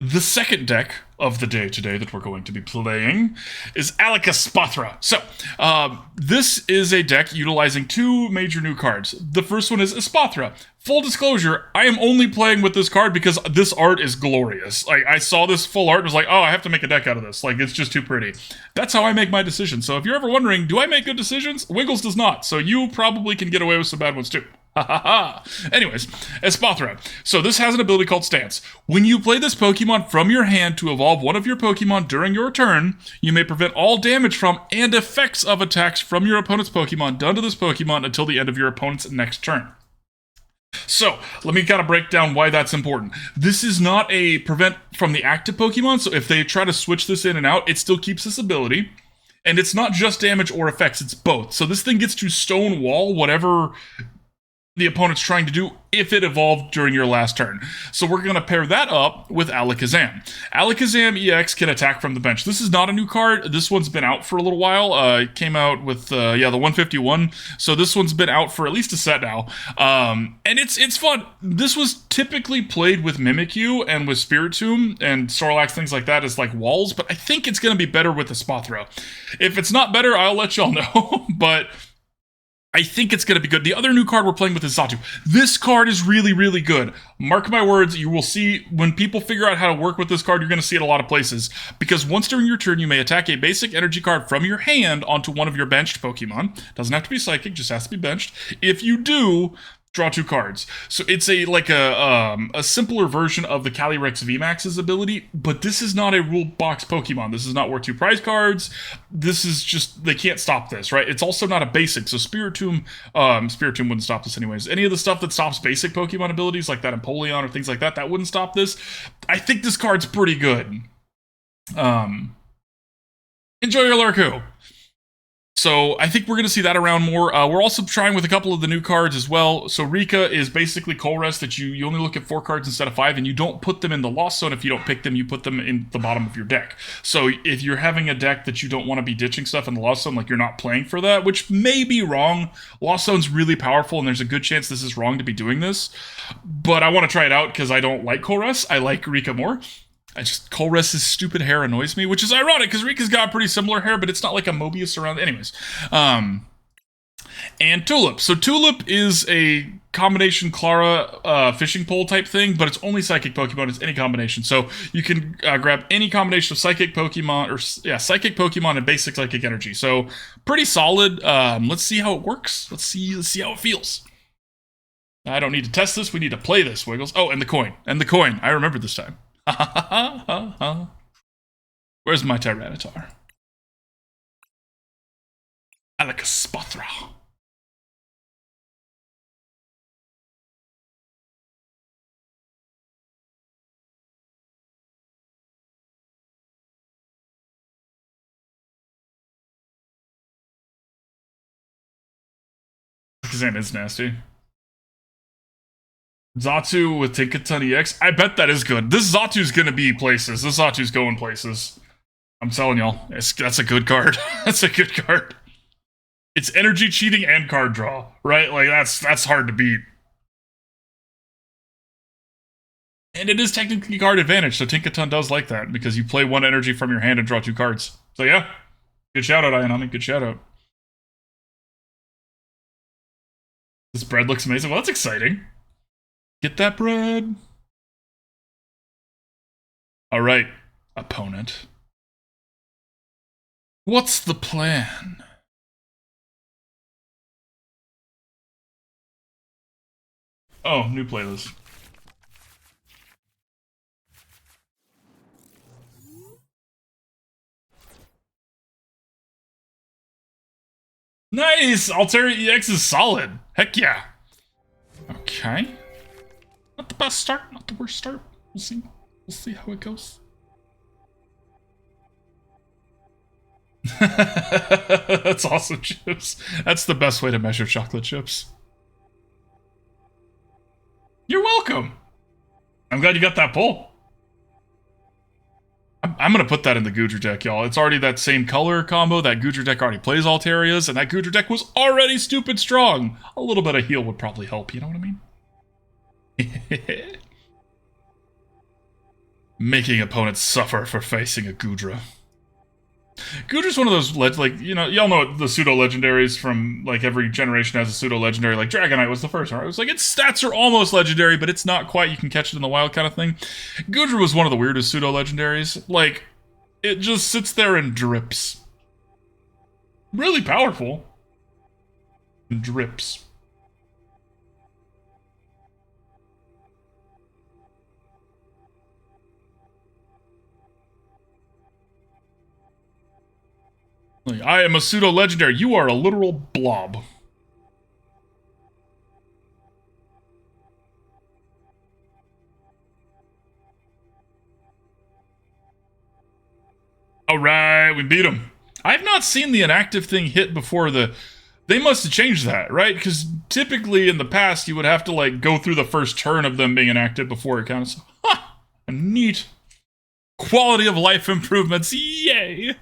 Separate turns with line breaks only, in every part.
The second deck of the day today that we're going to be playing is Espathra. So, this is a deck utilizing two major new cards. The first one is Espathra. Full disclosure, I am only playing with this card because this art is glorious. Like, I saw this full art and was like, oh, I have to make a deck out of this. Like, it's just too pretty. That's how I make my decisions. So if you're ever wondering, do I make good decisions? Wiggles does not. So you probably can get away with some bad ones too. Anyways, Espathra. So this has an ability called Stance. When you play this Pokemon from your hand to evolve one of your Pokemon during your turn, you may prevent all damage from and effects of attacks from your opponent's Pokemon done to this Pokemon until the end of your opponent's next turn. So, let me kind of break down why that's important. This is not a prevent from the active Pokemon, so if they try to switch this in and out, it still keeps this ability. And it's not just damage or effects, it's both. So this thing gets to stonewall whatever the opponent's trying to do if it evolved during your last turn. So we're going to pair that up with Alakazam. Alakazam EX can attack from the bench. This is not a new card. This one's been out for a little while. It came out with, the 151. So this one's been out for at least a set now. And it's fun. This was typically played with Mimikyu and with Spiritomb and Snorlax, things like that as like walls, but I think it's going to be better with Espathra. If it's not better, I'll let y'all know, but I think it's going to be good. The other new card we're playing with is Xatu. This card is really, really good. Mark my words, you will see when people figure out how to work with this card, you're going to see it a lot of places. Because once during your turn, you may attack a basic energy card from your hand onto one of your benched Pokemon. Doesn't have to be psychic, just has to be benched. If you do, draw two cards. So it's a simpler version of the Calyrex VMAX's ability, but this is not a rule box Pokemon. This is not worth two prize cards. This is just, they can't stop this, right? It's also not a basic, so Spiritomb wouldn't stop this anyways. Any of the stuff that stops basic Pokemon abilities, like that Empoleon or things like that, that wouldn't stop this. I think this card's pretty good. Enjoy your Larku. So I think we're going to see that around more. We're also trying with a couple of the new cards as well. So Rika is basically Colress that you only look at 4 cards instead of 5, and you don't put them in the Lost Zone. If you don't pick them, you put them in the bottom of your deck. So if you're having a deck that you don't want to be ditching stuff in the Lost Zone, like you're not playing for that, which may be wrong. Lost Zone's really powerful, and there's a good chance this is wrong to be doing this. But I want to try it out because I don't like Colress. I like Rika more. Colress's stupid hair annoys me, which is ironic because Rika's got pretty similar hair, but it's not like a Mobius around. Anyways. And Tulip. So Tulip is a combination Clara fishing pole type thing, but it's only psychic Pokemon. It's any combination. So you can grab any combination of psychic Pokemon, psychic Pokemon and basic psychic energy. So pretty solid. Let's see how it works. Let's see how it feels. I don't need to test this. We need to play this, Wiggles. Oh, and the coin. I remember this time. Where's my Tyranitar? Espathra. Alakazam is nasty. Xatu with Tinkaton EX. I bet that is good. This Zatu's gonna be places. This Zatu's going places. I'm telling y'all. That's a good card. That's a good card. It's energy cheating and card draw, right? Like, that's hard to beat. And it is technically card advantage, so Tinkaton does like that, because you play one energy from your hand and draw 2 cards. So yeah. Good shout out, Ayanami. Good shout out. This bread looks amazing. Well, that's exciting. Get that bread. All right, opponent. What's the plan? Oh, new playlist. Nice! Altaria EX is solid. Heck yeah. Okay. Not the best start, not the worst start. We'll see. We'll see how it goes. That's awesome, Chips. That's the best way to measure chocolate chips. You're welcome. I'm glad you got that pull. I'm going to put that in the Goodra deck, y'all. It's already that same color combo. That Goodra deck already plays Altarias, and that Goodra deck was already stupid strong. A little bit of heal would probably help, you know what I mean? Making opponents suffer for facing a Goodra. Goodra's one of those, like, you know, y'all know the pseudo-legendaries from, like, every generation has a pseudo-legendary. Like, Dragonite was the first one. It was like, its stats are almost legendary, but it's not quite, you can catch it in the wild kind of thing. Goodra was one of the weirdest pseudo-legendaries. Like, it just sits there and drips. Really powerful. Drips. Like, I am a pseudo-legendary. You are a literal blob. Alright, we beat him. I've not seen the inactive thing hit before the... They must have changed that, right? Because typically in the past, you would have to, like, go through the first turn of them being inactive before it counts. Ha! Neat. Quality of life improvements. Yay!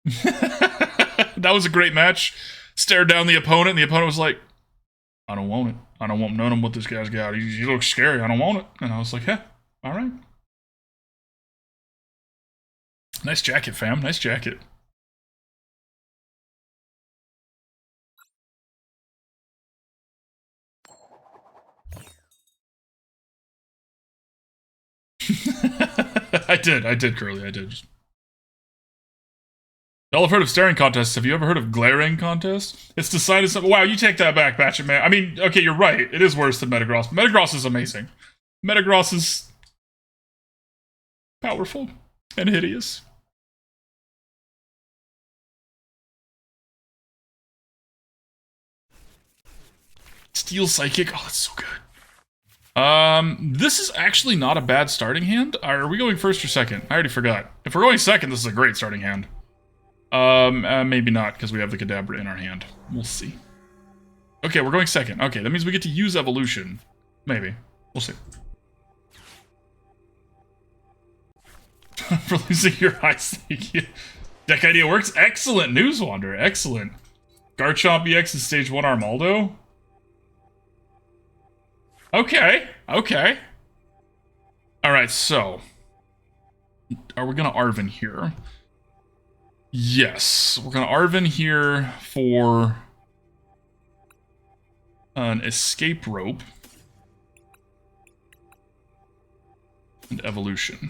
That was a great match. Stared down the opponent, and the opponent was like, I don't want it. I don't want none of what this guy's got. He looks scary. I don't want it. And I was like, yeah, all right. Nice jacket, fam. Nice jacket. I did, Curly, I did. Y'all have heard of staring contests. Have you ever heard of glaring contests? It's decided something. Wow, you take that back, Batchet Man. I mean, okay, you're right. It is worse than Metagross. Metagross is amazing. Metagross is powerful and hideous. Steel Psychic. Oh, that's so good. This is actually not a bad starting hand. Are we going first or second? I already forgot. If we're going second, this is a great starting hand. Maybe not, because we have the Kadabra in our hand. We'll see. Okay, we're going second. Okay, that means we get to use Evolution. Maybe. We'll see. For losing your eyes, thank you. Deck idea works. Excellent, Newswander. Excellent. Garchomp EX is stage 1 Armaldo. Okay, okay. Alright, so. Are we gonna Arven here? Yes, we're gonna Arven here for an escape rope and evolution.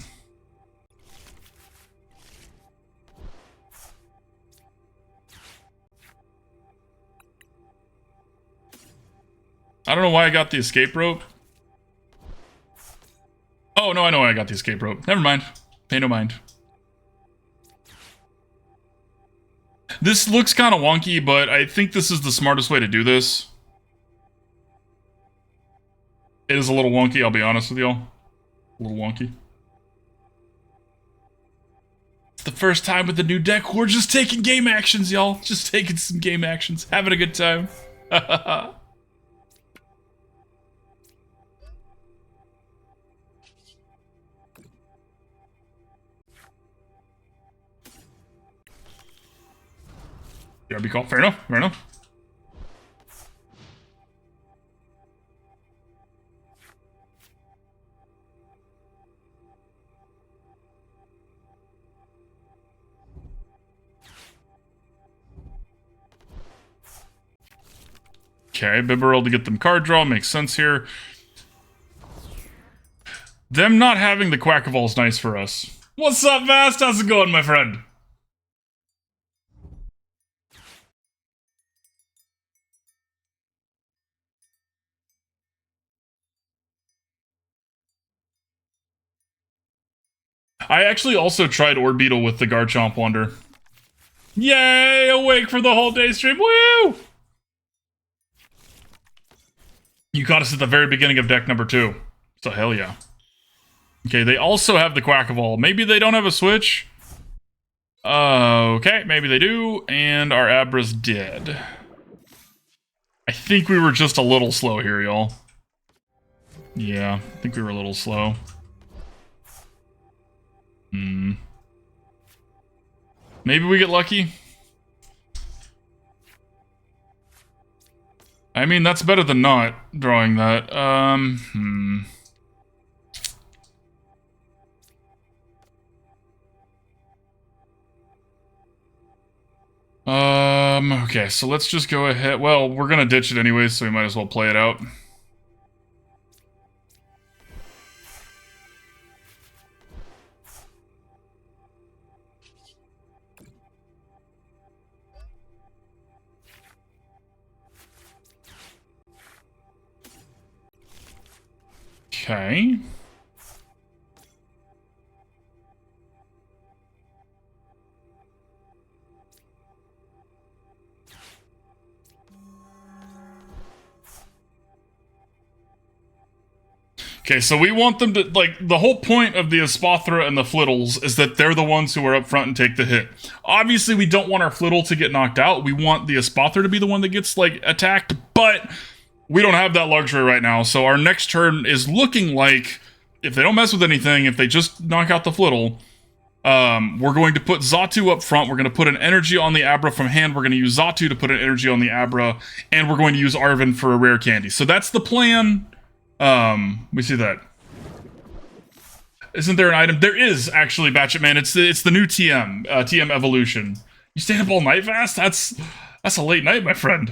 I don't know why I got the escape rope. Oh, no, I know why I got the escape rope. Never mind. Pay no mind. This looks kind of wonky, but I think this is the smartest way to do this. It is a little wonky, I'll be honest with y'all. A little wonky. It's the first time with the new deck. We're just taking game actions, y'all. Just taking some game actions. Having a good time. Be called. Fair enough. Fair enough. Okay, Bibarel to get them card draw makes sense here. Them not having the Quackball is nice for us. What's up, Vast? How's it going, my friend? I actually also tried Orbeetle with the Garchomp Wonder. Yay! Awake for the whole day stream. Woo! You caught us at the very beginning of deck number 2. So hell yeah. Okay, they also have the Quackball. Maybe they don't have a switch? Okay, maybe they do. And our Abra's dead. I think we were just a little slow here, y'all. Yeah, I think we were a little slow. Maybe we get lucky. I mean, that's better than not drawing that. Okay, so let's just go ahead. Well, we're gonna ditch it anyway, so we might as well play it out. Okay. Okay, so we want them to, like, the whole point of the Espathra and the Flittles is that they're the ones who are up front and take the hit. Obviously, we don't want our Flittle to get knocked out. We want the Espathra to be the one that gets, like, attacked, but we don't have that luxury right now. So our next turn is looking like, if they don't mess with anything, if they just knock out the Flittle, we're going to put Xatu up front. We're going to put an energy on the Abra from hand. We're going to use Xatu to put an energy on the Abra, and we're going to use Arven for a rare candy. So that's the plan. We see that. Isn't there an item? There is, actually, Batchet Man. It's the new TM, TM evolution. You stayed up all night fast? That's a late night, my friend.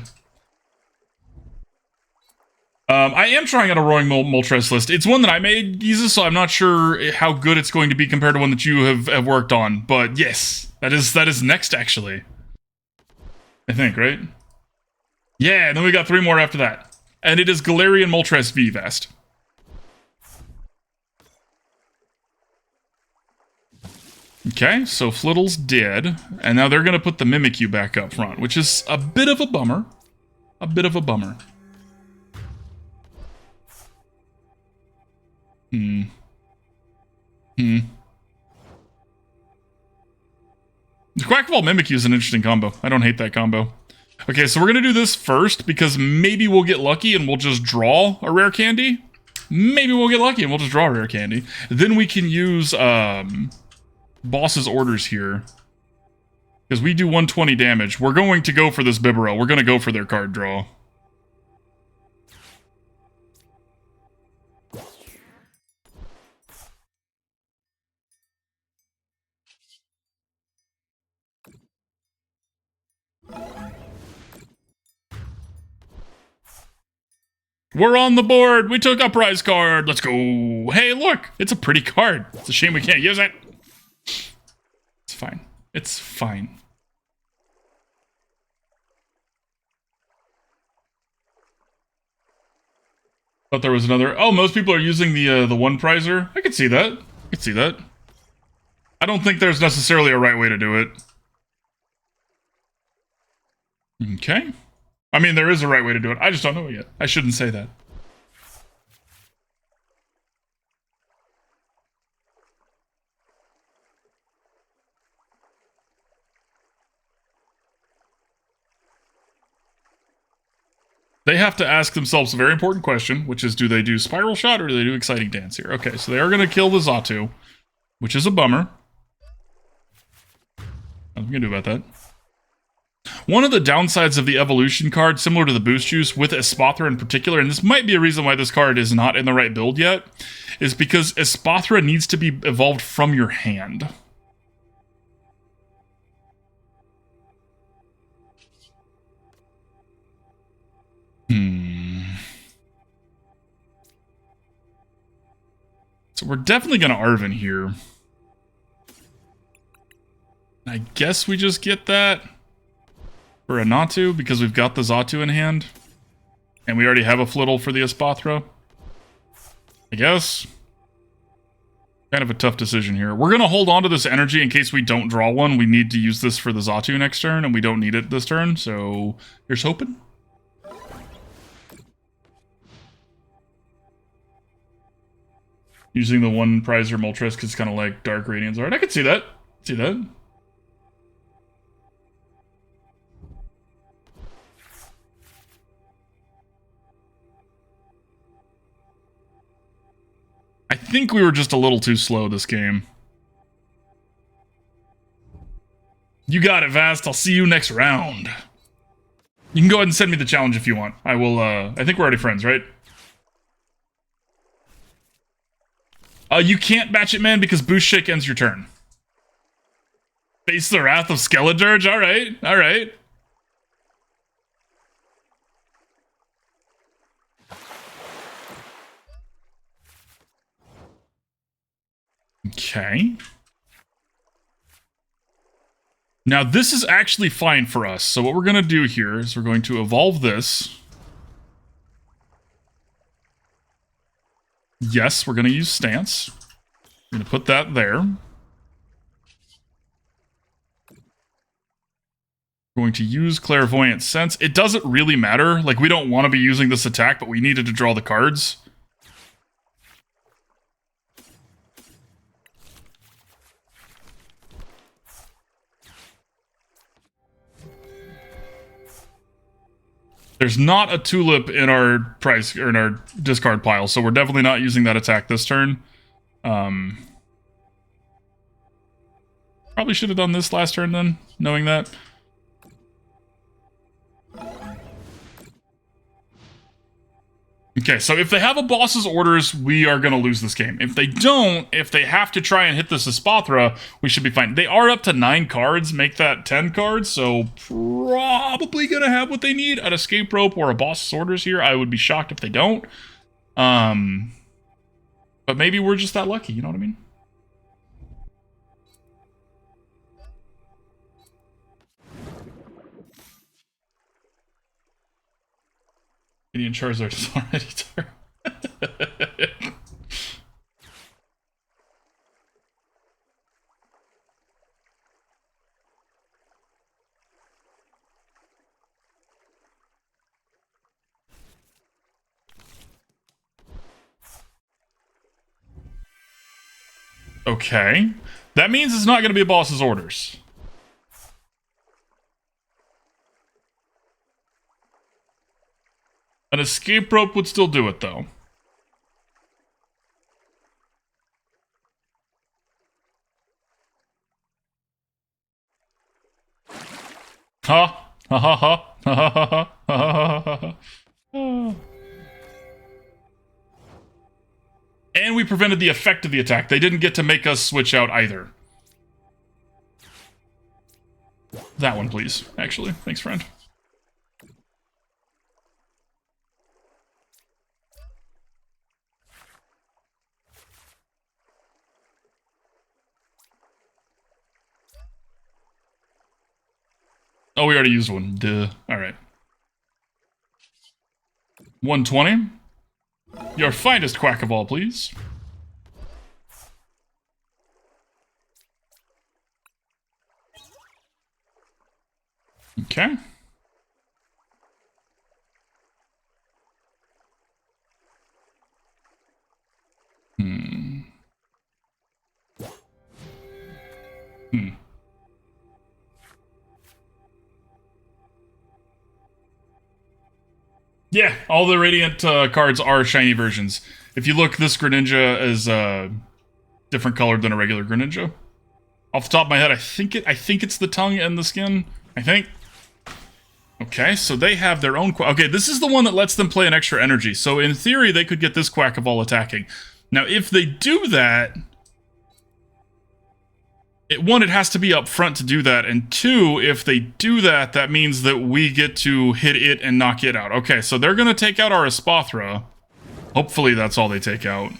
I am trying out a Roaring Moltres list. It's one that I made, Jesus, so I'm not sure how good it's going to be compared to one that you have worked on. But yes, that is next, actually. I think, right? Yeah, and then we got 3 more after that. And it is Galarian Moltres V Vest. Okay, so Flittle's dead. And now they're going to put the Mimikyu back up front, which is a bit of a bummer. A bit of a bummer. The Quackball Mimikyu is an interesting combo. I don't hate that combo. Okay, so we're going to do this first because maybe we'll get lucky and we'll just draw a rare candy. Maybe we'll get lucky and we'll just draw a rare candy. Then we can use boss's orders here. Because we do 120 damage. We're going to go for this Bibarel. We're going to go for their card draw. We're on the board! We took Uprise card! Let's go! Hey, look! It's a pretty card. It's a shame we can't use it. It's fine. It's fine. Thought there was another... Oh, most people are using the one prizer. I could see that. I could see that. I don't think there's necessarily a right way to do it. Okay. I mean, there is a right way to do it. I just don't know it yet. I shouldn't say that. They have to ask themselves a very important question, which is, do they do Spiral Shot or do they do Exciting Dance here? Okay, so they are going to kill the Xatu, which is a bummer. Nothing we can do about that. One of the downsides of the evolution card, similar to the boost juice, with Espathra in particular, and this might be a reason why this card is not in the right build yet, is because Espathra needs to be evolved from your hand. So we're definitely going to Arven here. I guess we just get that for a Natu, because we've got the Xatu in hand. And we already have a Flittle for the Espathra. I guess. Kind of a tough decision here. We're going to hold on to this energy in case we don't draw one. We need to use this for the Xatu next turn, and we don't need it this turn, so here's hoping. Using the one prizer Moltres because it's kind of like Dark Radiance art. I could see that. See that. I think we were just a little too slow this game. You got it, Vast. I'll see you next round. You can go ahead and send me the challenge if you want. I will, I think we're already friends, right? You can't Batch It Man because Boost Shake ends your turn. Face the Wrath of Skeledirge? Alright, alright. Okay. Now, this is actually fine for us. So what we're going to do here is we're going to evolve this. Yes, we're going to use Stance. I'm going to put that there. Going to use Clairvoyant Sense. It doesn't really matter. Like, we don't want to be using this attack, but we needed to draw the cards. There's not a Tulip in our price or in our discard pile, so we're definitely not using that attack this turn. Probably should have done this last turn then, knowing that. Okay, so if they have a boss's orders, we are going to lose this game. If they don't, if they have to try and hit this Espathra, we should be fine. They are up to 9 cards, make that 10 cards, so probably going to have what they need. An escape rope or a boss's orders here. I would be shocked if they don't. But maybe we're just that lucky, you know what I mean? Indian Charizard is already there. Okay. That means it's not going to be a boss's orders. An escape rope would still do it, though. Ha! Ha ha ha! Ha ha ha ha! Ha ha ha! And we prevented the effect of the attack. They didn't get to make us switch out either. That one, please. Actually. Thanks, friend. Oh, we already used one. Duh. Alright. 120. Your finest quack of all, please. Okay. Yeah, all the Radiant cards are shiny versions. If you look, this Greninja is different colored than a regular Greninja. Off the top of my head, I think it's the tongue and the skin. I think. Okay, so they have their own... Okay, this is the one that lets them play an extra energy. So in theory, they could get this Quack of all attacking. Now, if they do that... One, it has to be up front to do that, and two, if they do that, that means that we get to hit it and knock it out. Okay, so they're going to take out our Espathra. Hopefully that's all they take out.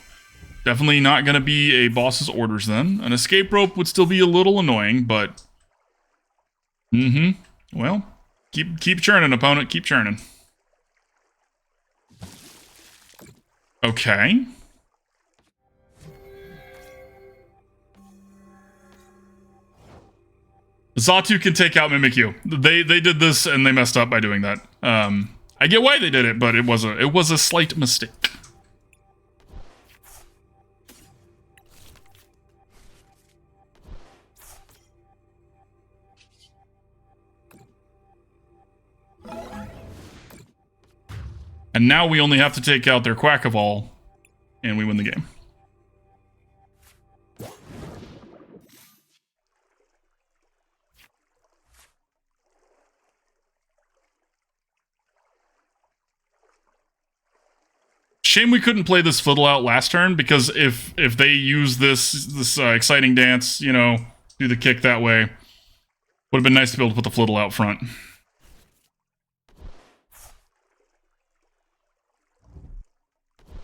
Definitely not going to be a boss's orders then. An escape rope would still be a little annoying, but... Well, keep churning, opponent. Keep churning. Okay. Xatu can take out Mimikyu. They did this and they messed up by doing that. I get why they did it, but it was a slight mistake. And now we only have to take out their Quackavall, and we win the game. Shame we couldn't play this Flittle out last turn, because if they use this exciting dance, you know, do the kick that way, would have been nice to be able to put the Flittle out front.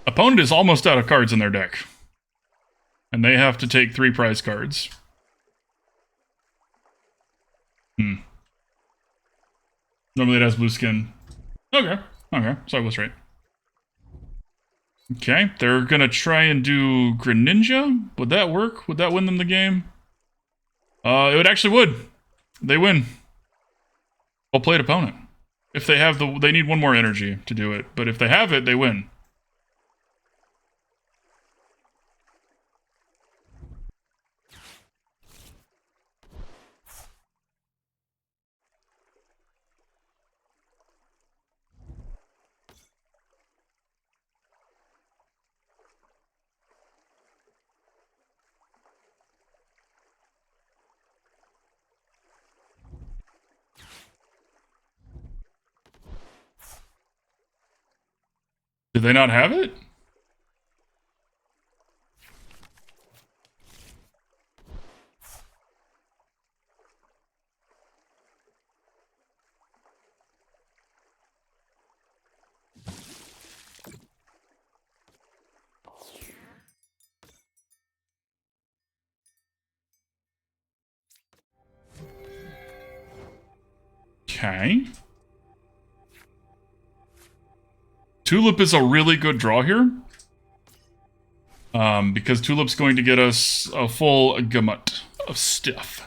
Opponent is almost out of cards in their deck. And they have to take 3 prize cards. Normally it has blue skin. Okay. So I was right. Okay, they're gonna try and do Greninja. Would that work? Would that win them the game? It actually would. They win. Well played, opponent. If they have they need 1 more energy to do it. But if they have it, they win. Did they not have it? Okay. Tulip is a really good draw here. Because Tulip's going to get us a full gamut of stuff.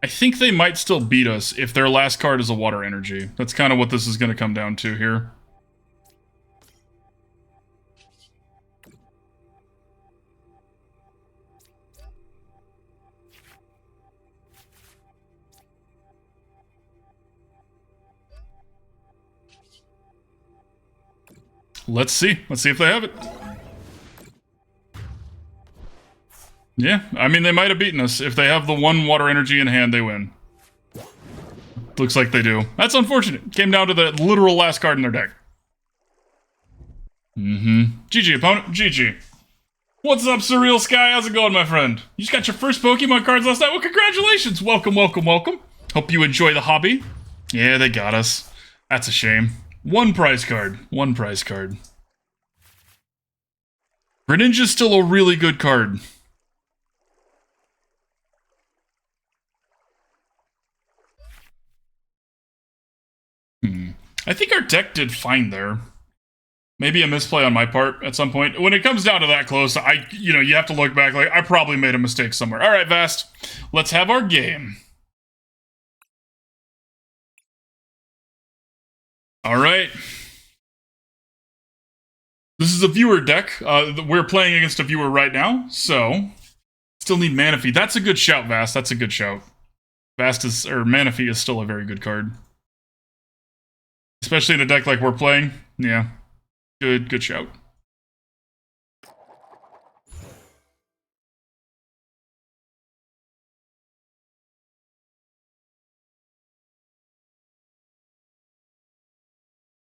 I think they might still beat us if their last card is a water energy. That's kind of what this is going to come down to here. Let's see. Let's see if they have it. Yeah, I mean, they might have beaten us. If they have the 1 water energy in hand, they win. Looks like they do. That's unfortunate. Came down to the literal last card in their deck. GG, opponent. GG. What's up, Surreal Sky? How's it going, my friend? You just got your first Pokemon cards last night? Well, congratulations. Welcome, welcome, welcome. Hope you enjoy the hobby. Yeah, they got us. That's a shame. 1 prize card. 1 prize card. Greninja's still a really good card. I think our deck did fine there. Maybe a misplay on my part at some point. When it comes down to that close, you have to look back like, I probably made a mistake somewhere. All right, Vast, let's have our game. All right. This is a viewer deck. We're playing against a viewer right now, so still need Manaphy. That's a good shout, Vast. That's a good shout. Manaphy is still a very good card. Especially in a deck like we're playing. Yeah. Good shout.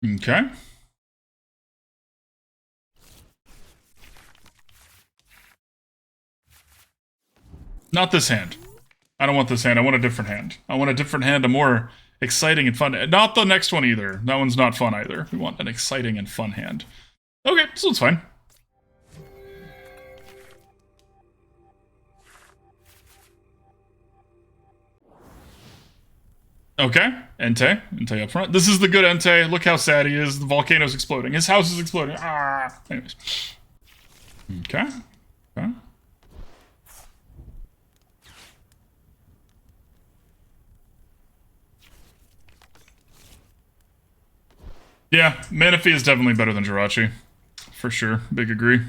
Okay. Not this hand. I don't want this hand. I want a different hand. I want a different hand, a more exciting and fun. Not the next one either. That one's not fun either. We want an exciting and fun hand. Okay, this one's fine. Okay, Entei up front. This is the good Entei. Look how sad he is. The volcano's exploding. His house is exploding. Ah. Anyways. Okay. Okay. Yeah, Manaphy is definitely better than Jirachi. For sure. Big agree.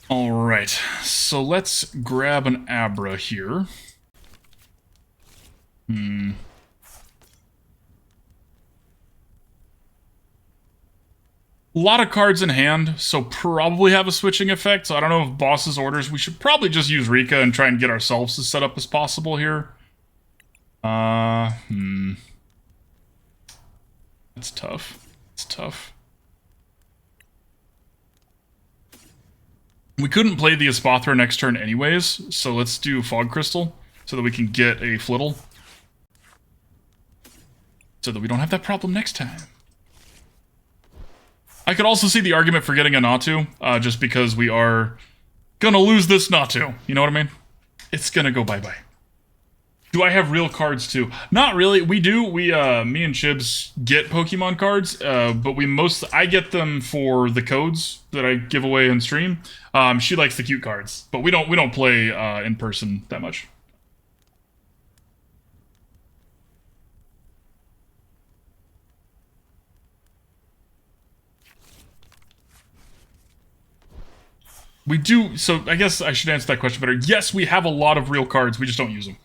Alright, so let's grab an Abra here. A lot of cards in hand, so probably have a switching effect. So I don't know if boss's orders. We should probably just use Rika and try and get ourselves as set up as possible here. That's tough. It's tough. We couldn't play the Espathra next turn anyways, so let's do Fog Crystal so that we can get a Flittle. So that we don't have that problem next time. I could also see the argument for getting a Natu, just because we are gonna lose this Natu. You know what I mean? It's gonna go bye-bye. Do I have real cards too? Not really. We do. Me and Chibs get Pokemon cards, but I get them for the codes that I give away in stream. She likes the cute cards, but we don't play in person that much. We do, so I guess I should answer that question better. Yes, we have a lot of real cards, we just don't use them.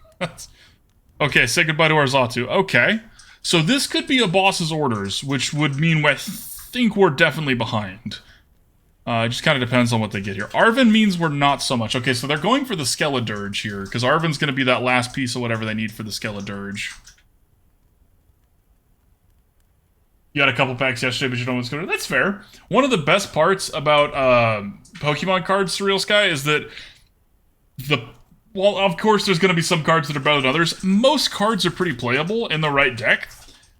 Okay, say goodbye to our Xatu. Okay, so this could be a boss's orders, which would mean I think we're definitely behind. It just kind of depends on what they get here. Arven means we're not so much. Okay, so they're going for the Skeledirge here, because Arven's going to be that last piece of whatever they need for the Skeledirge. You had a couple packs yesterday, but you don't know what's going to... That's fair. One of the best parts about Pokemon cards, Surreal Sky, is that well, of course, there's going to be some cards that are better than others. Most cards are pretty playable in the right deck,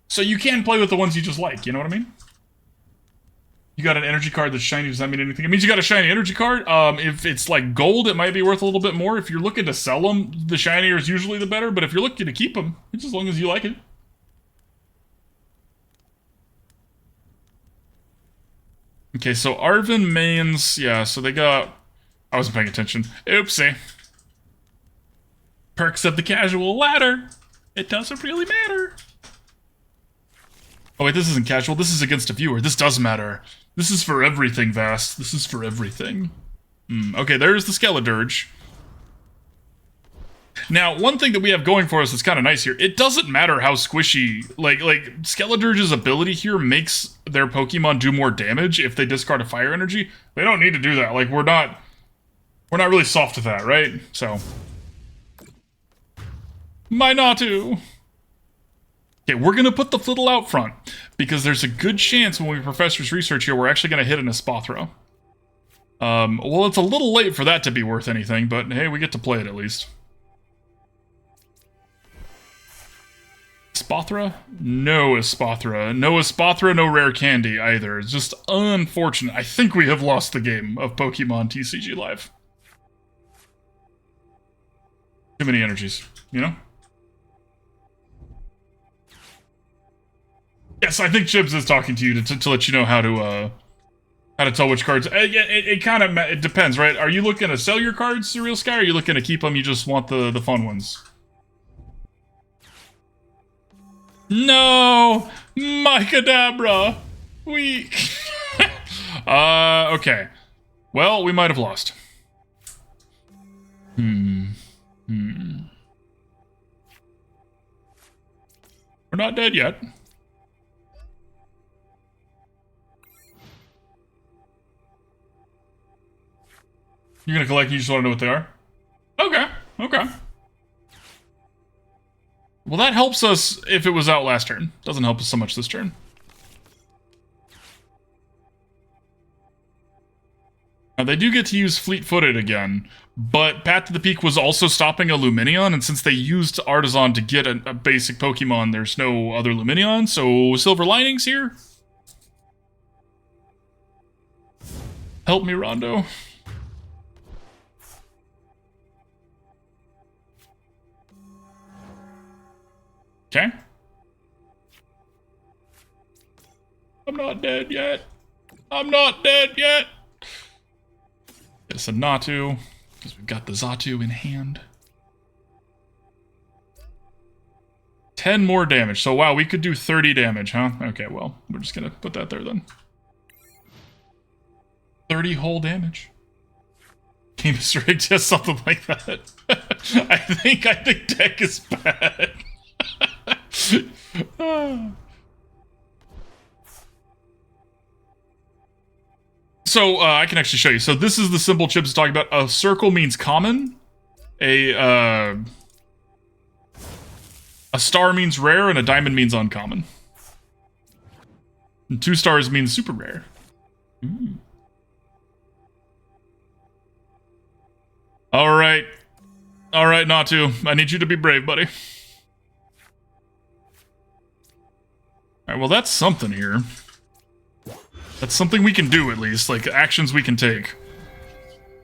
so you can play with the ones you just like, you know what I mean? You got an energy card that's shiny, does that mean anything? It means you got a shiny energy card. If it's like gold, it might be worth a little bit more. If you're looking to sell them, the shinier is usually the better, but if you're looking to keep them, it's as long as you like it. Okay, so Arven mains, yeah, so they got... I wasn't paying attention. Oopsie. Perks of the casual ladder. It doesn't really matter. Oh wait, this isn't casual. This is against a viewer. This does matter. This is for everything, Vast. This is for everything. Okay, there's the Skeledirge. Now, one thing that we have going for us that's kind of nice here, it doesn't matter how squishy, like Skeledirge's ability here makes their Pokemon do more damage if they discard a fire energy. They don't need to do that. Like, we're not really soft with that, right? So, my Natu. Okay, we're gonna put the Flittle out front because there's a good chance when we Professor's Research here, we're actually gonna hit an Espathra. Well, it's a little late for that to be worth anything, but hey, we get to play it at least. Espathra? No Espathra. No Espathra, no Rare Candy either. It's just unfortunate. I think we have lost the game of Pokemon TCGLive. Too many energies, you know? Yes, I think Chibs is talking to you to let you know how to tell which cards. It kind of it depends, right? Are you looking to sell your cards, Surreal Sky, or are you looking to keep them? You just want the fun ones? No! My Kadabra! We... okay. Well, we might have lost. We're not dead yet. You're gonna collect, you just want to know what they are? Okay, okay. Well, that helps us if it was out last turn. Doesn't help us so much this turn. Now, they do get to use Fleet-Footed again, but Path to the Peak was also stopping a Lumineon, and since they used Artisan to get a basic Pokemon, there's no other Lumineon, so silver linings here. Help me, Rondo. Okay. I'm not dead yet. I'm not dead yet. It's a Natu, because we've got the Xatu in hand. 10 more damage. So, wow, we could do 30 damage, huh? Okay, well, we're just going to put that there then. 30 whole damage. Game is rigged, just something like that. I think deck is bad. So I can actually show you. So this is the symbol Chips is talking about. A circle means common. A star means rare, and a diamond means uncommon. And 2 stars means super rare. Ooh. Alright. Alright, Natu. I need you to be brave, buddy. Alright, well that's something here. That's something we can do, at least. Like, actions we can take.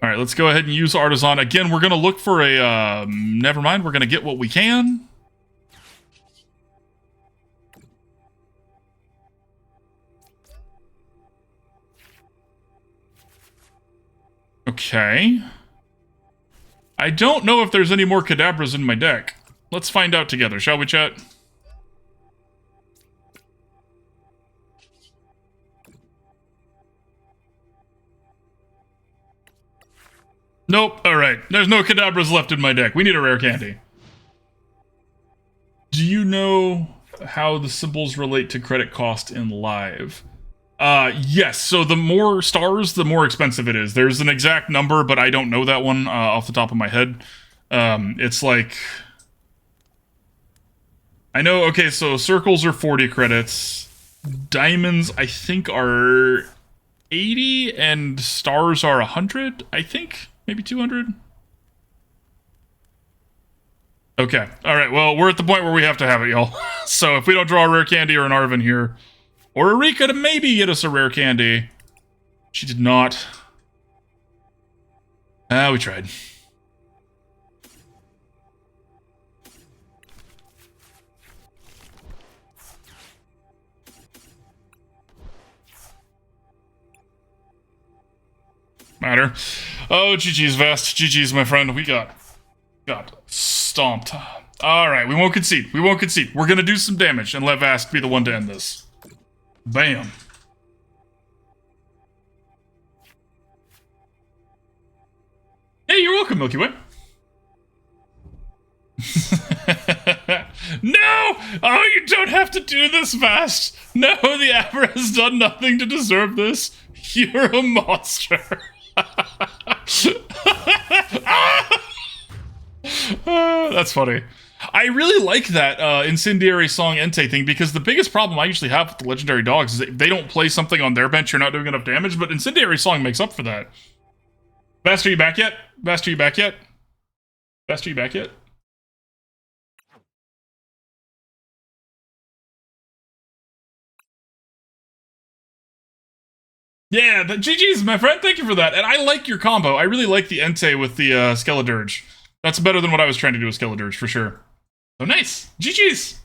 Alright, let's go ahead and use Artisan. Again, we're gonna look for a, never mind, we're gonna get what we can. Okay. I don't know if there's any more Kadabras in my deck. Let's find out together, shall we, chat? Nope, alright. There's no Kadabras left in my deck. We need a rare candy. Do you know how the symbols relate to credit cost in live? Yes, so the more stars, the more expensive it is. There's an exact number, but I don't know that one off the top of my head. It's like... I know, okay, so circles are 40 credits. Diamonds, I think, are 80, and stars are 100, I think? Maybe 200? Okay, alright, well, we're at the point where we have to have it, y'all. So if we don't draw a rare candy or an Arven here... Or a Rika to maybe get us a rare candy. She did not. We tried. Matter. Oh, GG's, Vest. GG's, my friend. We got stomped. Alright, we won't concede. We won't concede. We're gonna do some damage and let Vast be the one to end this. Bam. Hey, you're welcome, Milky Way. No! Oh, you don't have to do this, Vast. No, the Abra has done nothing to deserve this. You're a monster. That's funny. I really like that incendiary song Entei thing, because the biggest problem I usually have with the legendary dogs is that they don't play something on their bench, you're not doing enough damage, but incendiary song makes up for that. Vast, are you back yet? Vast, are you back yet? Vast, are you back yet? Yeah, GG's, my friend, thank you for that. And I like your combo. I really like the Entei with the Skeledirge. That's better than what I was trying to do with Skeledirge, for sure. So nice! GG's!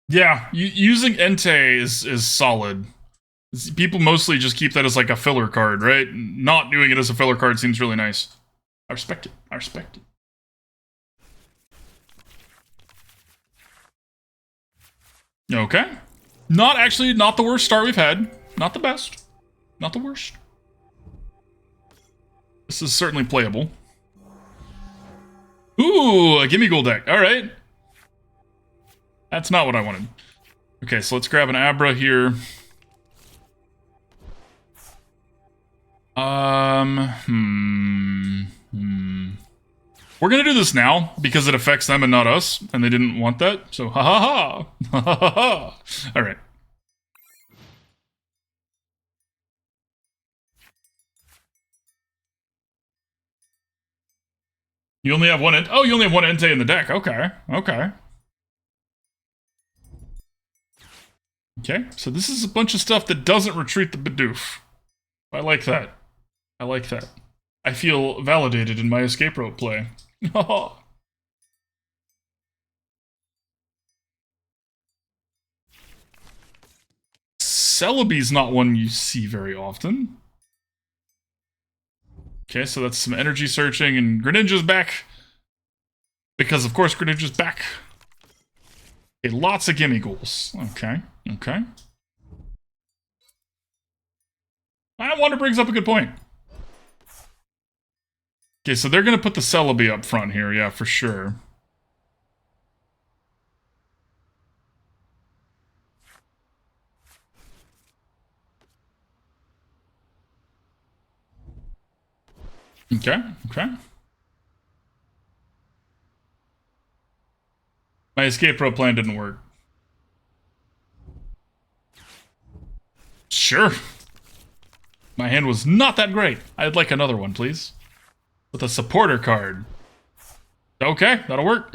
Yeah, using Entei is solid. People mostly just keep that as like a filler card, right? Not doing it as a filler card seems really nice. I respect it. I respect it. Okay. Not the worst start we've had. Not the best. Not the worst. This is certainly playable. Ooh, a gimme gold deck. Alright. That's not what I wanted. Okay, so let's grab an Abra here. We're gonna do this now, because it affects them and not us, and they didn't want that, so ha ha ha! Ha ha ha! Alright. You only have one oh, you only have one Entei in the deck, okay, okay. Okay, so this is a bunch of stuff that doesn't retreat the Bidoof. I like that. I like that. I feel validated in my escape rope play. Celebi's not one you see very often. Okay, so that's some energy searching, and Greninja's back. Because, of course, Greninja's back. Okay, lots of gimme goals. Okay, okay. Wanda brings up a good point. Okay, so they're going to put the Celebi up front here, yeah, for sure. Okay, okay. My escape rope plan didn't work. Sure. My hand was not that great. I'd like another one, please. With a supporter card. Okay, that'll work.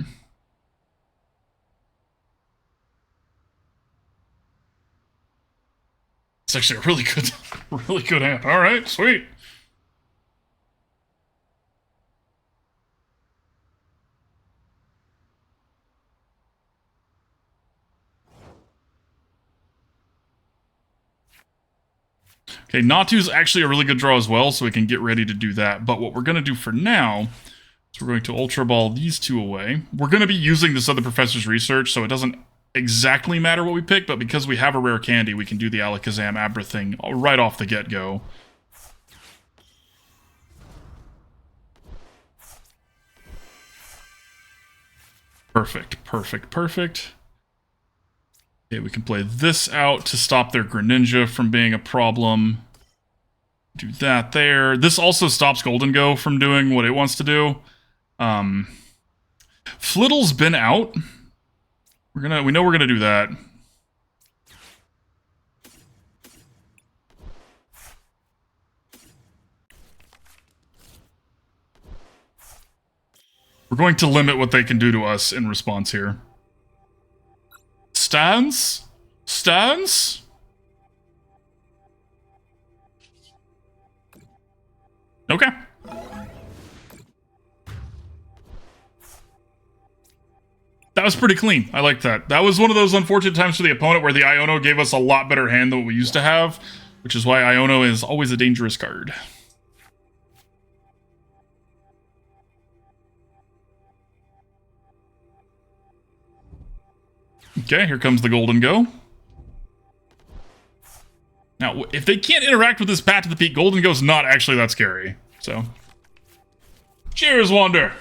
It's actually a really good hand. All right, sweet. Okay, Natu's actually a really good draw as well, so we can get ready to do that. But what we're going to do for now is we're going to Ultra Ball these two away. We're going to be using this other professor's research, so it doesn't exactly matter what we pick, but because we have a rare candy, we can do the Alakazam Abra thing right off the get-go. Perfect, perfect, perfect. Okay, we can play this out to stop their Greninja from being a problem. Do that there. This also stops Golden Go from doing what it wants to do. Flittle's been out. We know we're gonna do that. We're going to limit what they can do to us in response here. Stance? Stance? Okay. That was pretty clean. I like that. That was one of those unfortunate times for the opponent where the Iono gave us a lot better hand than what we used to have, which is why Iono is always a dangerous card. Okay, here comes the Golden Go. Now, if they can't interact with this Path to the Peak, Golden Go's not actually that scary. So, cheers, Wander!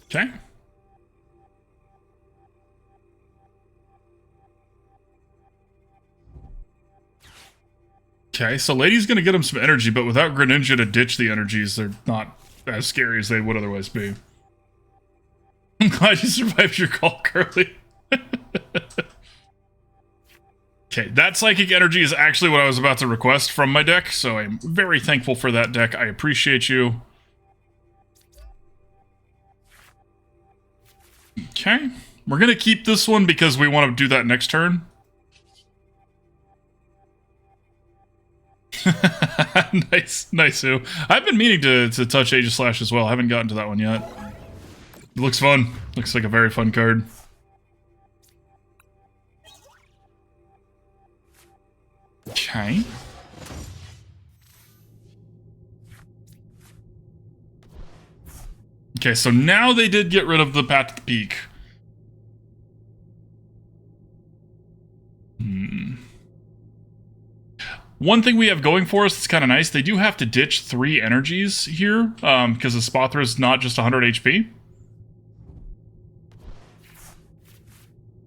Okay. Okay, so Lady's gonna get him some energy, but without Greninja to ditch the energies, they're not as scary as they would otherwise be. I'm glad you survived your call, Curly. Okay, that Psychic Energy is actually what I was about to request from my deck, so I'm very thankful for that deck. I appreciate you. Okay, we're gonna keep this one because we want to do that next turn. Nice, nice, Sue. I've been meaning to touch Aegislash as well. I haven't gotten to that one yet. It looks fun. Looks like a very fun card. Okay. Okay, so now they did get rid of the Path to the Peak. One thing we have going for us that's kind of nice, they do have to ditch 3 energies here, because Espathra is not just 100 HP.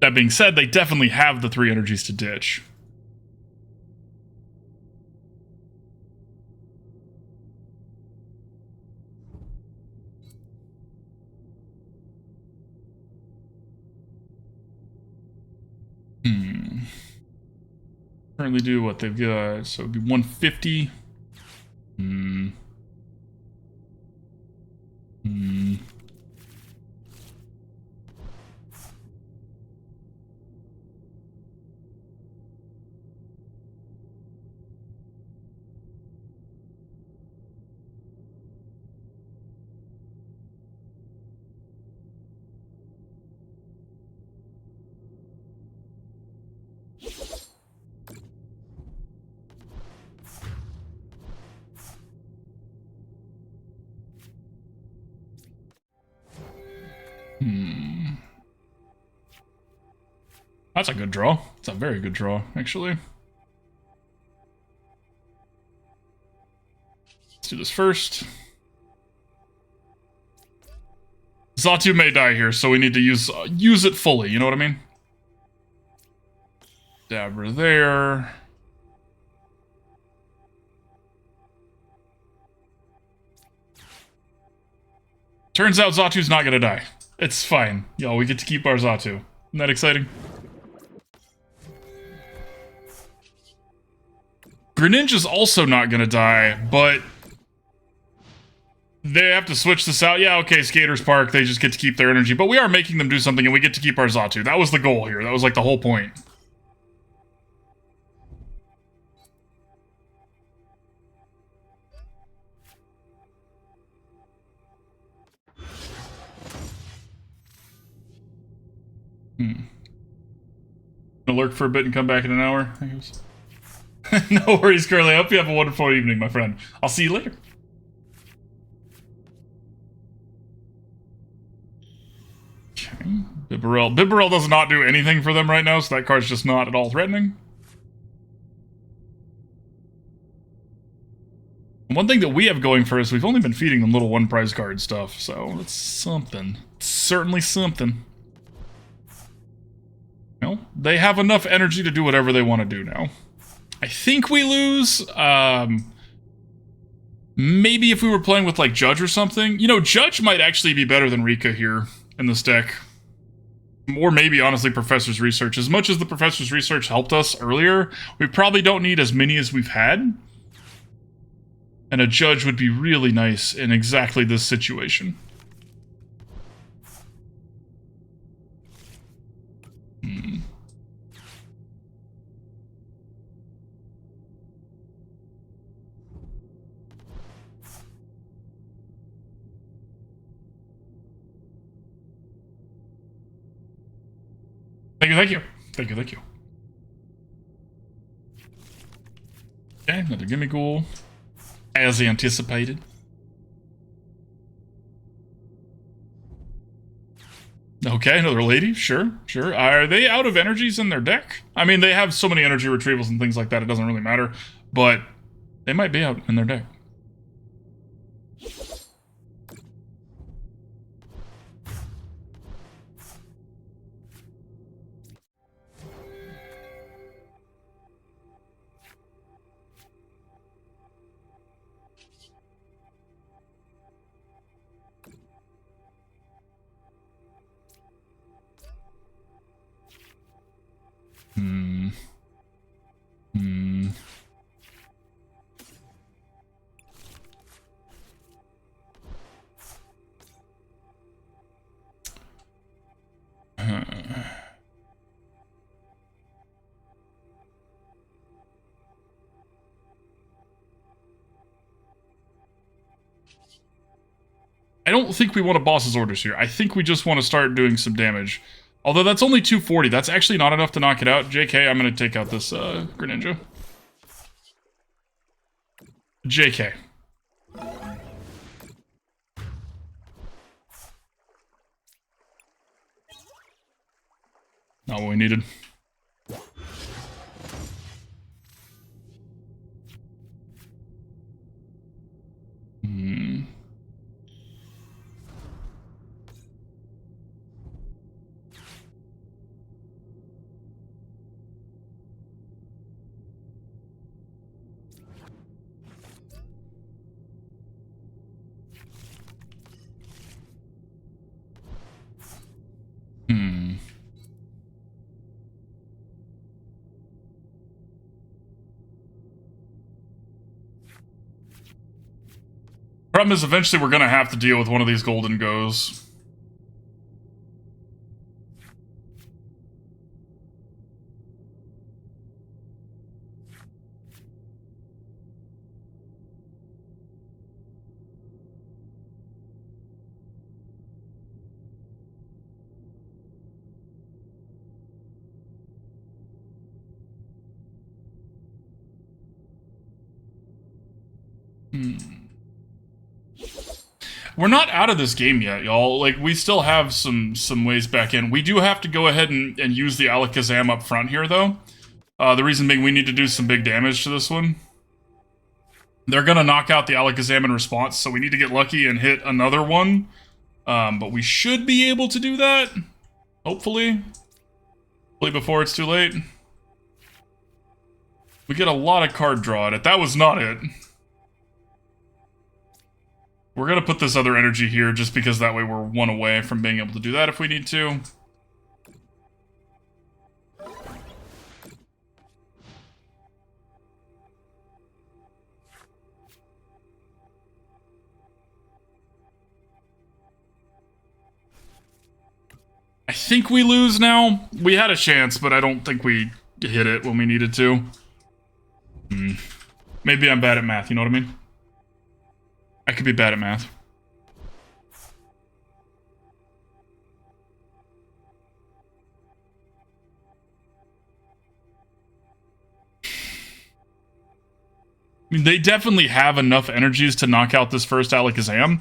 That being said, they definitely have the 3 energies to ditch. Currently do what they've got, so it'd be 150. That's a good draw. It's a very good draw, actually. Let's do this first. Xatu may die here, so we need to use it fully, you know what I mean? Kadabra there. Turns out Xatu's not gonna die. It's fine. Yo, we get to keep our Xatu. Isn't that exciting? Greninja's also not gonna die, but they have to switch this out. Yeah, okay, Skaters Park, they just get to keep their energy, but we are making them do something and we get to keep our Xatu. That was the goal here. That was like the whole point. Gonna lurk for a bit and come back in an hour, I guess. No worries, Curly. I hope you have a wonderful evening, my friend. I'll see you later. Okay. Bibarel. Bibarel does not do anything for them right now, so that card's just not at all threatening. One thing that we have going for us, we've only been feeding them little one prize card stuff, so it's something. It's certainly something. Well, they have enough energy to do whatever they want to do now. I think we lose. Maybe if we were playing with, like, Judge or something. You know, Judge might actually be better than Rika here in this deck. Or maybe, honestly, Professor's Research. As much as the Professor's Research helped us earlier, we probably don't need as many as we've had. And a Judge would be really nice in exactly this situation. Thank you, thank you. Thank you, thank you. Okay, another Gimme Ghoul. As anticipated. Okay, another lady. Sure, sure. Are they out of energies in their deck? I mean, they have so many energy retrievals and things like that, it doesn't really matter. But they might be out in their deck. I don't think we want a boss's orders here. I think we just want to start doing some damage. Although that's only 240. That's actually not enough to knock it out. JK, I'm going to take out this Greninja. JK. Not what we needed. Problem is, eventually we're going to have to deal with one of these golden goes. We're not out of this game yet, y'all. Like, we still have some ways back in. We do have to go ahead and use the Alakazam up front here, though. The reason being we need to do some big damage to this one. They're going to knock out the Alakazam in response, so we need to get lucky and hit another one. But we should be able to do that. Hopefully. Hopefully before it's too late. We get a lot of card draw at it. That was not it. We're going to put this other energy here just because that way we're one away from being able to do that if we need to. I think we lose now. We had a chance, but I don't think we hit it when we needed to. Maybe I'm bad at math, you know what I mean? I could be bad at math. I mean, they definitely have enough energies to knock out this first Alakazam.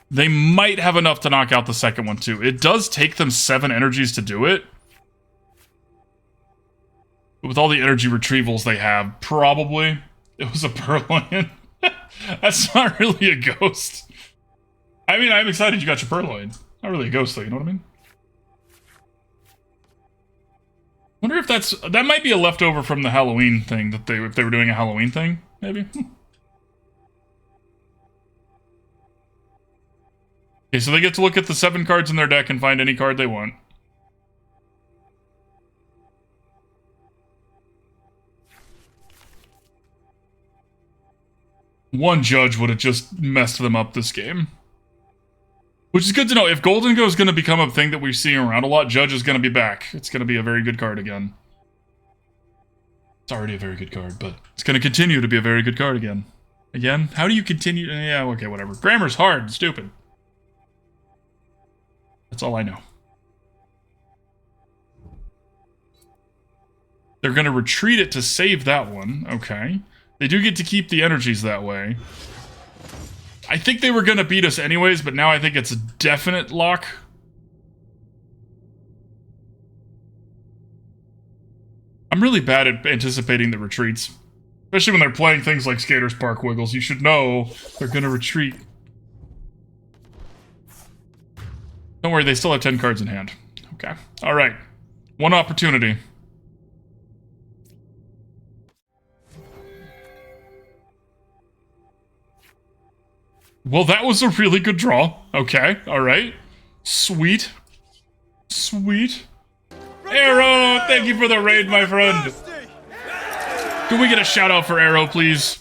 They might have enough to knock out the second one, too. It does take them 7 energies to do it. But with all the energy retrievals they have, probably it was a Purloin. That's not really a ghost. I mean, I'm excited you got your Purloin. Not really a ghost, though, you know what I mean? Wonder if that might be a leftover from the Halloween thing, if they were doing a Halloween thing, maybe? Okay, so they get to look at the 7 cards in their deck and find any card they want. One judge would have just messed them up this game. Which is good to know. If Golden Go is going to become a thing that we see around a lot, Judge is going to be back. It's going to be a very good card again. It's already a very good card, but it's going to continue to be a very good card again. Again? How do you continue? Yeah, okay, whatever. Grammar's hard and stupid. That's all I know. They're going to retreat it to save that one. Okay. They do get to keep the energies that way. I think they were going to beat us anyways, but now I think it's a definite lock. I'm really bad at anticipating the retreats. Especially when they're playing things like Skaters Park Wiggles. You should know they're going to retreat. Don't worry, they still have 10 cards in hand. Okay. Alright. One opportunity. Well, that was a really good draw. Okay, alright. Sweet. Sweet. Arrow, thank you for the raid, my friend. Can we get a shout out for Arrow, please?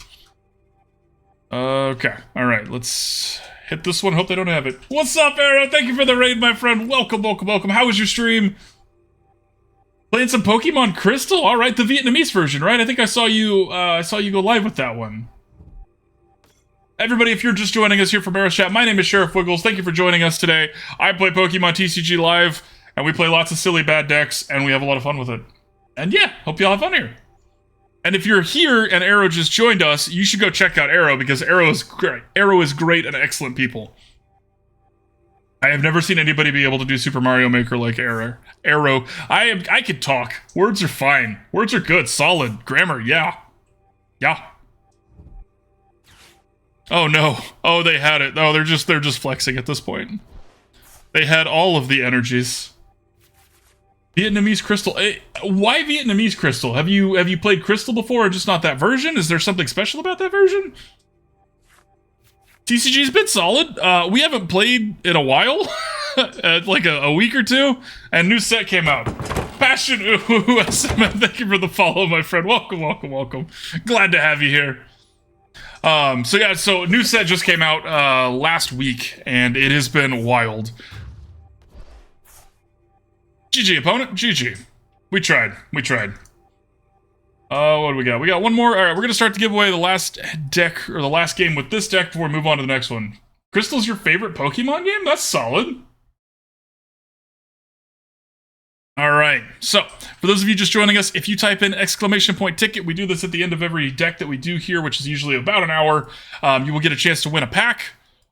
Okay, alright, let's hit this one. Hope they don't have it. What's up, Arrow? Thank you for the raid, my friend. Welcome, welcome, welcome. How was your stream? Playing some Pokemon Crystal? Alright, the Vietnamese version, right? I think I saw you go live with that one. Everybody, if you're just joining us here from Arrow Chat, my name is Sheriff Wiggles. Thank you for joining us today. I play Pokemon TCGLive, and we play lots of silly bad decks, and we have a lot of fun with it. And yeah, hope y'all have fun here. And if you're here and Arrow just joined us, you should go check out Arrow, because Arrow is great. Arrow is great and excellent people. I have never seen anybody be able to do Super Mario Maker like Arrow. I could talk. Words are fine. Words are good. Solid. Grammar, yeah. Yeah. Oh no. Oh, they had it. Oh, they're just flexing at this point. They had all of the energies. Vietnamese Crystal. Why Vietnamese Crystal? Have you played Crystal before or just not that version? Is there something special about that version? TCG's been solid. We haven't played in a while. Like a week or two. And new set came out. Passion Ooh, SMN, thank you for the follow, my friend. Welcome, welcome, welcome. Glad to have you here. So yeah, so new set just came out last week, and it has been wild. GG, opponent. GG. We tried. We tried. What do we got? We got one more. Alright, we're gonna start to give away the last deck, or the last game with this deck before we move on to the next one. Crystal's your favorite Pokemon game? That's solid. Alright, so, for those of you just joining us, if you type in !ticket, we do this at the end of every deck that we do here, which is usually about an hour, you will get a chance to win a pack.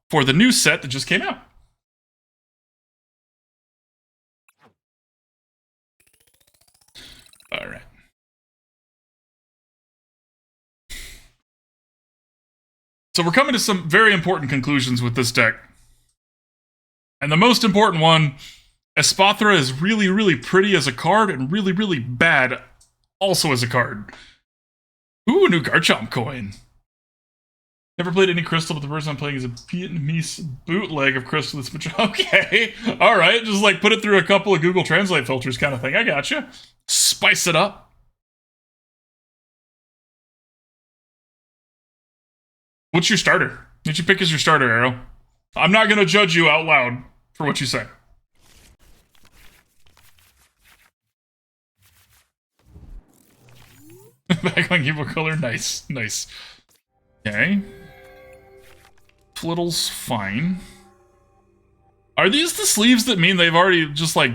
for the new set that just came out. All right. So we're coming to some very important conclusions with this deck. And the most important one, Espathra is really, really pretty as a card and really, really bad also as a card. Ooh, new Garchomp coin. Never played any Crystal, but the person I'm playing is a Vietnamese bootleg of Crystal. Okay, all right, just like put it through a couple of Google Translate filters kind of thing. I gotcha. Spice it up. What's your starter? Did you pick as your starter, Arrow? I'm not going to judge you out loud for what you say. Back on Evil Color, nice, nice. Okay. Flittle's fine. Are these the sleeves that mean they've already just like,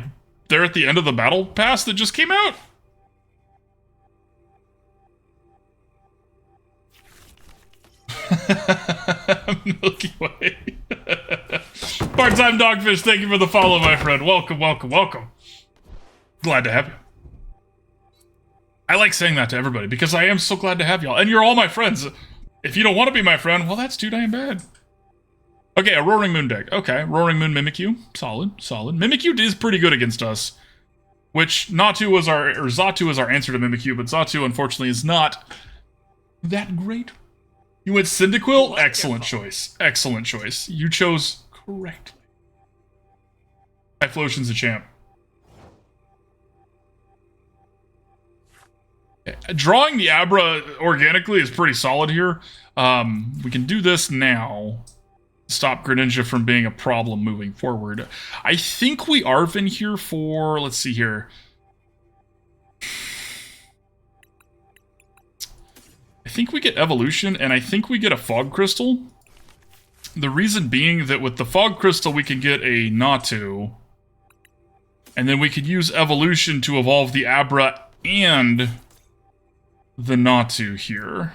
they're at the end of the battle pass that just came out? Milky Way. Part-time Dogfish, thank you for the follow, my friend. Welcome, welcome, welcome. Glad to have you. I like saying that to everybody because I am so glad to have y'all. And you're all my friends. If you don't want to be my friend, well, that's too damn bad. Okay, a Roaring Moon deck. Okay, Roaring Moon Mimikyu. Solid, solid. Mimikyu is pretty good against us. Which, Xatu is our answer to Mimikyu, but Xatu, unfortunately, is not that great. You went Cyndaquil? Excellent choice. Excellent choice. You chose correctly. Typhlosion's a champ. Drawing the Abra organically is pretty solid here. We can do this now. Stop Greninja from being a problem moving forward. I think we Arven here for... Let's see here. I think we get Evolution, and I think we get a Fog Crystal. The reason being that with the Fog Crystal, we can get a Natu. And then we could use Evolution to evolve the Abra and the Natu here.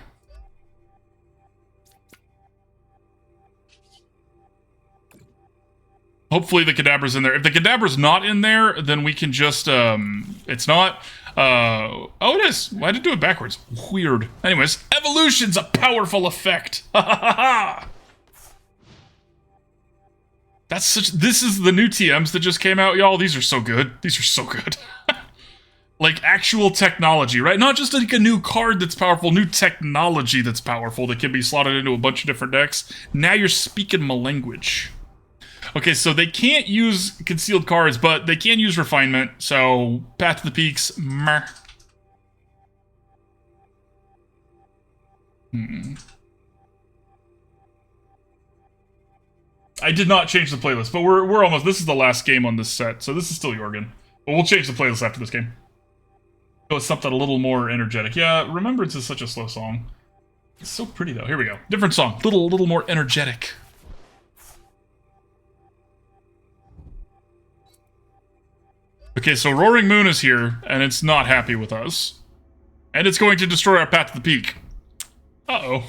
Hopefully the Kadabra's in there. If the Kadabra's not in there, then we can just, it's not. Oh, it is. Why did I do it backwards? Weird. Anyways, Evolution's a powerful effect. That's such, this is the new TMs that just came out, y'all. These are so good. These are so good. Like actual technology, right? Not just like a new card that's powerful, new technology that's powerful that can be slotted into a bunch of different decks. Now you're speaking my language. Okay, so they can't use concealed cards, but they can use refinement. So, Path to the Peaks, meh. I did not change the playlist, but we're almost, this is the last game on this set, so this is still Jorgen. But we'll change the playlist after this game. So it's something a little more energetic. Yeah, Remembrance is such a slow song. It's so pretty though. Here we go. Different song. Little more energetic. Okay, so Roaring Moon is here, and it's not happy with us. And it's going to destroy our Path to the Peak. Uh-oh.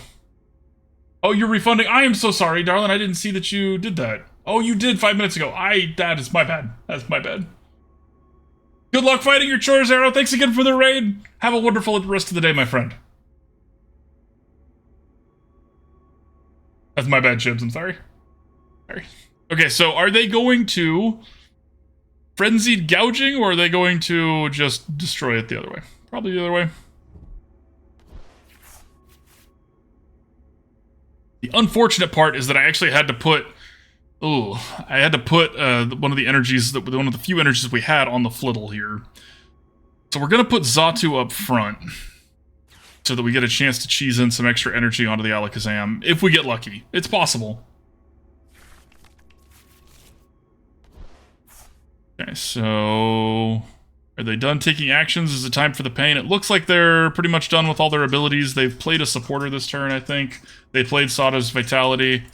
Oh, you're refunding? I am so sorry, darling. I didn't see that you did that. Oh, you did 5 minutes ago. That is my bad. That's my bad. Good luck fighting your chores, Arrow. Thanks again for the raid. Have a wonderful rest of the day, my friend. That's my bad, Chibs. I'm sorry. Sorry. Okay, so are they going to Frenzied Gouging, or are they going to just destroy it the other way? Probably the other way. The unfortunate part is that I actually had to put... Ooh, I had to put one of the energies, one of the few energies we had on the Flittle here. So we're going to put Xatu up front, so that we get a chance to cheese in some extra energy onto the Alakazam, if we get lucky. It's possible. Okay, so... Are they done taking actions? Is it time for the pain? It looks like they're pretty much done with all their abilities. They've played a supporter this turn, I think. They played Sada's Vitality.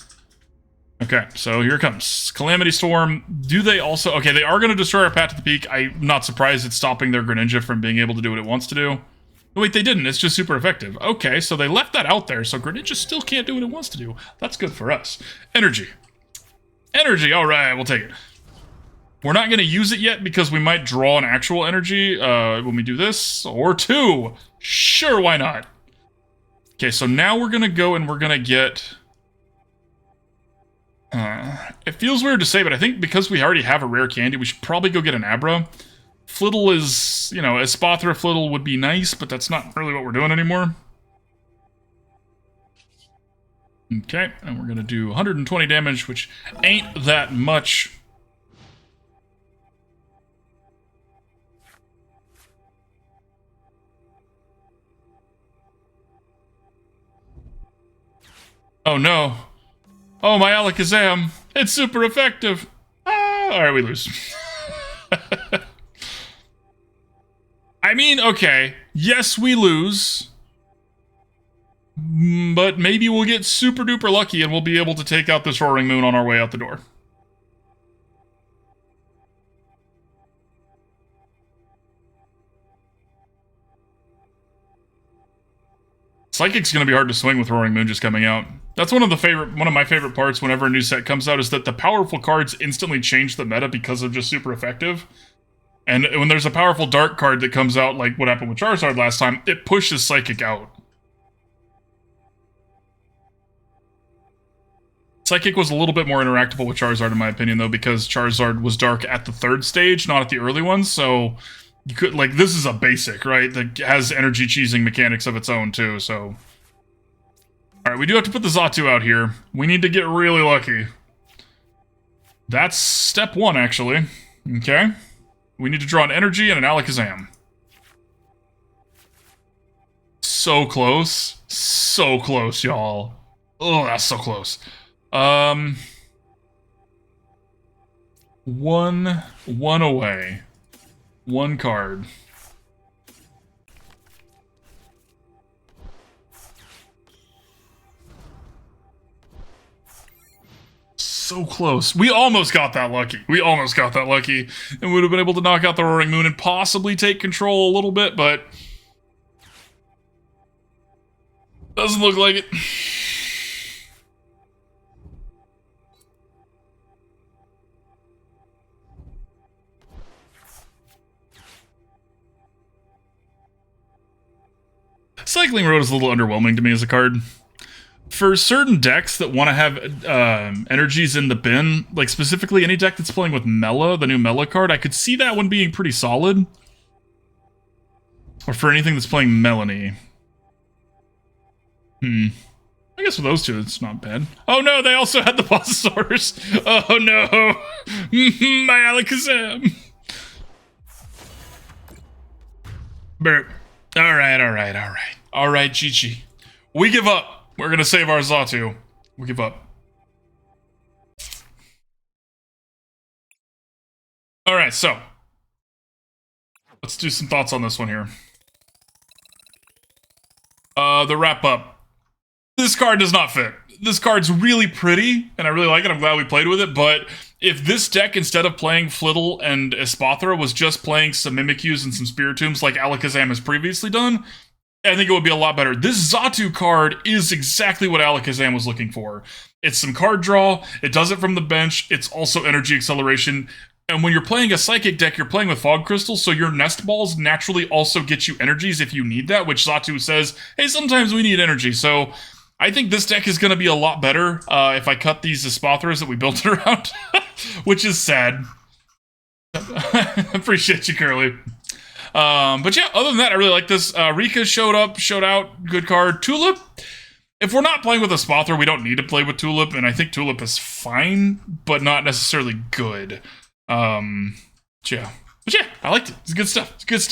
Okay, so here it comes. Calamity Storm. Do they also... Okay, they are going to destroy our Path to the Peak. I'm not surprised it's stopping their Greninja from being able to do what it wants to do. Oh, wait, they didn't. It's just super effective. Okay, so they left that out there, so Greninja still can't do what it wants to do. That's good for us. Energy. Energy, all right, we'll take it. We're not going to use it yet because we might draw an actual energy when we do this, or 2. Sure, why not? Okay, so now we're going to go and we're going to get... it feels weird to say, but I think because we already have a rare candy, we should probably go get an Abra. Flittle is, you know, Espathra Flittle would be nice, but that's not really what we're doing anymore. Okay, and we're going to do 120 damage, which ain't that much. Oh no. Oh, my Alakazam. It's super effective. Ah, alright, we lose. I mean, okay. Yes, we lose. But maybe we'll get super duper lucky and we'll be able to take out this Roaring Moon on our way out the door. Psychic's gonna be hard to swing with Roaring Moon just coming out. That's one of my favorite parts whenever a new set comes out, is that the powerful cards instantly change the meta because they're just super effective. And when there's a powerful dark card that comes out, like what happened with Charizard last time, it pushes Psychic out. Psychic was a little bit more interactable with Charizard in my opinion though, because Charizard was dark at the 3rd stage, not at the early ones, so you could, like, this is a basic, right, that has energy cheesing mechanics of its own too, so... Alright, we do have to put the Xatu out here. We need to get really lucky. That's step 1, actually. Okay. We need to draw an energy and an Alakazam. So close. So close, y'all. Oh, that's so close. One away. 1 card. So close. We almost got that lucky. We almost got that lucky. And would have been able to knock out the Roaring Moon and possibly take control a little bit, but... doesn't look like it. Cycling Road is a little underwhelming to me as a card. For certain decks that want to have energies in the bin, like specifically any deck that's playing with Mela, the new Mela card, I could see that one being pretty solid. Or for anything that's playing Melanie. I guess for those two, it's not bad. Oh no, they also had the Bossasaurus! Oh no! My Alakazam! Burp. Alright, alright, alright. Alright, Chi-Chi. We give up. We're gonna save our Xatu. We give up. Alright, so. Let's do some thoughts on this one here. The wrap up. This card does not fit. This card's really pretty, and I really like it. I'm glad we played with it, but if this deck, instead of playing Flittle and Espathra, was just playing some Mimikyus and some Spiritombs like Alakazam has previously done, I think it would be a lot better. This Xatu card is exactly what Alakazam was looking for. It's some card draw, it does it from the bench, it's also energy acceleration, and when you're playing a Psychic deck, you're playing with Fog Crystal, so your Nest Balls naturally also get you energies if you need that, which Xatu says, hey, sometimes we need energy, so I think this deck is going to be a lot better if I cut these Espathras that we built it around, which is sad. Appreciate you, Curly. But yeah, other than that, I really like this. Rika showed out, good card. Tulip, if we're not playing with Espathra, we don't need to play with Tulip, and I think Tulip is fine, but not necessarily good. Yeah. But yeah, I liked it. It's good stuff. It's good stuff.